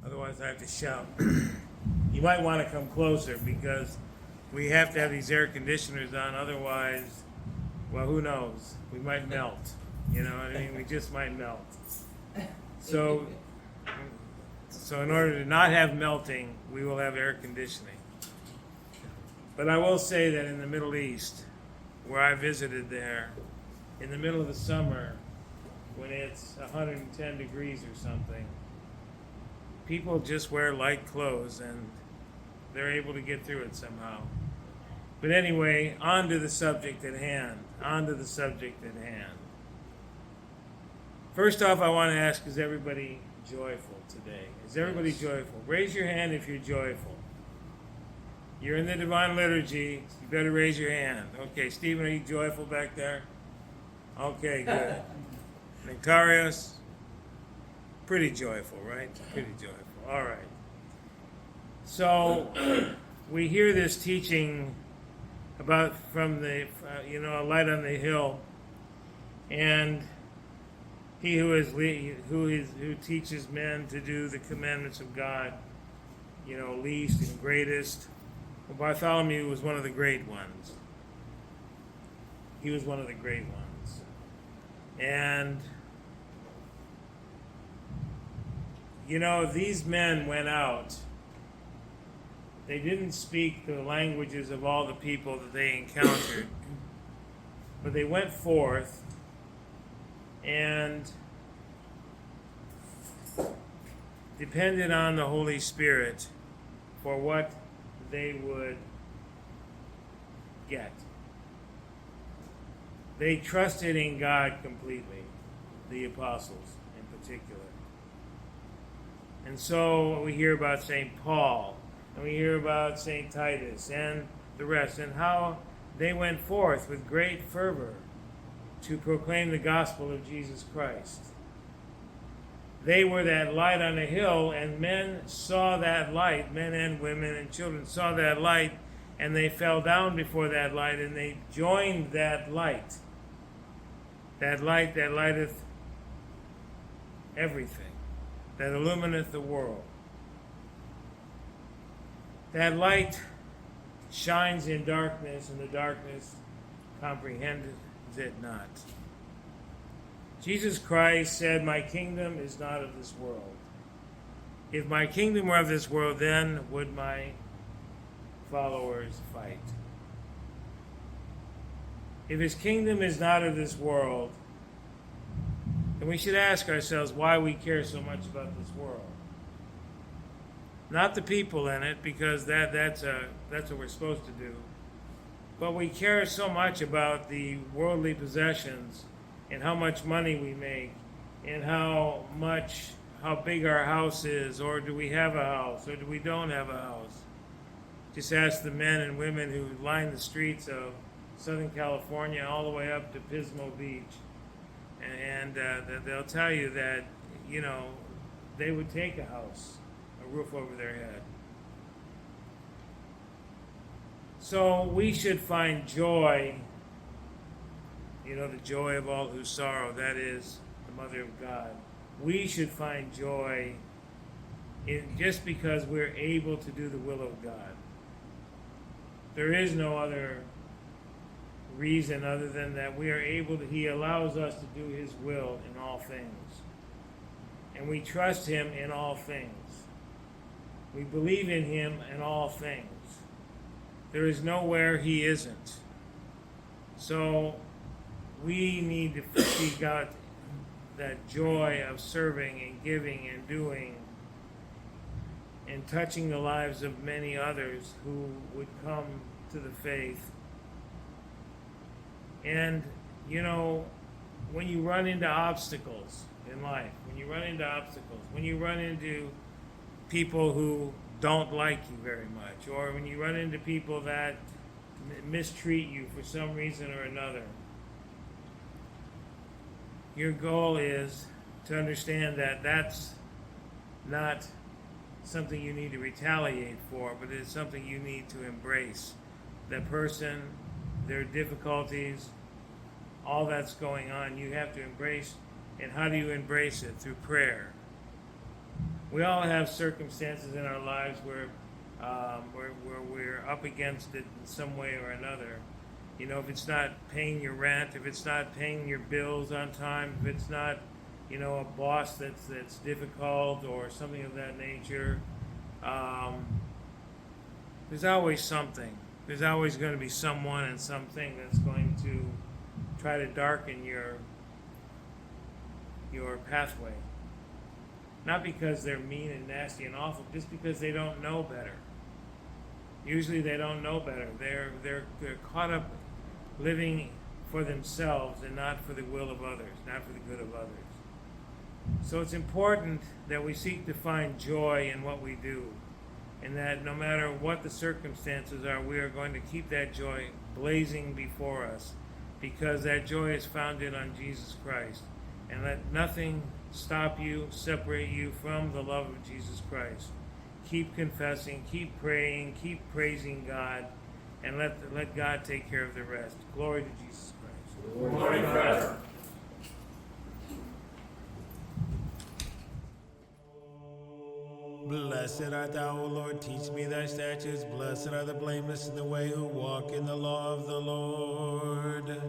Otherwise I have to shout. You might want to come closer because we have to have these air conditioners on, otherwise, well, who knows? We might melt. You know what I mean? We just might melt. So in order to not have melting, we will have air conditioning. But I will say that in the Middle East, where I visited there, in the middle of the summer, when it's 110 degrees or something, people just wear light clothes and they're able to get through it somehow. But anyway, on to the subject at hand. First off, I want to ask, is everybody joyful today? Is everybody joyful? Raise your hand if you're joyful. You're in the Divine Liturgy. You better raise your hand. Okay, Stephen, are you joyful back there? Okay, good. Nectarius? Pretty joyful, right? Pretty joyful. All right. So we hear this teaching about from the, a light on the hill, and he who teaches men to do the commandments of God, least and greatest. Well, Bartholomew was one of the great ones. He was one of the great ones. And, these men went out. They didn't speak the languages of all the people that they encountered, but they went forth and depended on the Holy Spirit for what they would get. They trusted in God completely, the apostles in particular. And so we hear about St. Paul, and we hear about St. Titus and the rest, and how they went forth with great fervor to proclaim the gospel of Jesus Christ. They were that light on a hill, and men saw that light, men and women and children saw that light, and they fell down before that light, and they joined that light that lighteth everything, that illumineth the world. That light shines in darkness, and the darkness comprehendeth it not. Jesus Christ said, "My kingdom is not of this world." If my kingdom were of this world, then would my followers fight. If his kingdom is not of this world, then we should ask ourselves why we care so much about this world. Not the people in it, because that's what we're supposed to do. But we care so much about the worldly possessions and how much money we make and how big our house is, or do we have a house, or do we don't have a house. Just ask the men and women who line the streets of Southern California all the way up to Pismo Beach, and they'll tell you that, they would take a house, a roof over their head. So we should find joy, the joy of all who sorrow, that is the Mother of God. We should find joy just because we're able to do the will of God. There is no other reason other than that we are able to, he allows us to do his will in all things. And we trust him in all things. We believe in him in all things. There is nowhere he isn't. So we need to seek out that joy of serving and giving and doing and touching the lives of many others who would come to the faith. And, when you run into obstacles in life, when you run into people who don't like you very much, or when you run into people that mistreat you for some reason or another, your goal is to understand that that's not something you need to retaliate for, but it's something you need to embrace. The person, their difficulties, all that's going on, you have to embrace. And how do you embrace it? Through prayer. We all have circumstances in our lives where we're up against it in some way or another. You know, if it's not paying your rent, if it's not paying your bills on time, if it's not, you know, a boss that's difficult or something of that nature, there's always something. There's always going to be someone and something that's going to try to darken your pathway. Not because they're mean and nasty and awful, just because they don't know better. Usually they don't know better. They're caught up living for themselves and not for the will of others, not for the good of others. So it's important that we seek to find joy in what we do, and that no matter what the circumstances are, we are going to keep that joy blazing before us, because that joy is founded on Jesus Christ. And let nothing stop you, separate you from the love of Jesus Christ. Keep confessing, keep praying, keep praising God, and let God take care of the rest. Glory to Jesus Christ. Glory forever. Blessed art thou, O Lord, teach me thy statutes. Blessed are the blameless in the way who walk in the law of the Lord.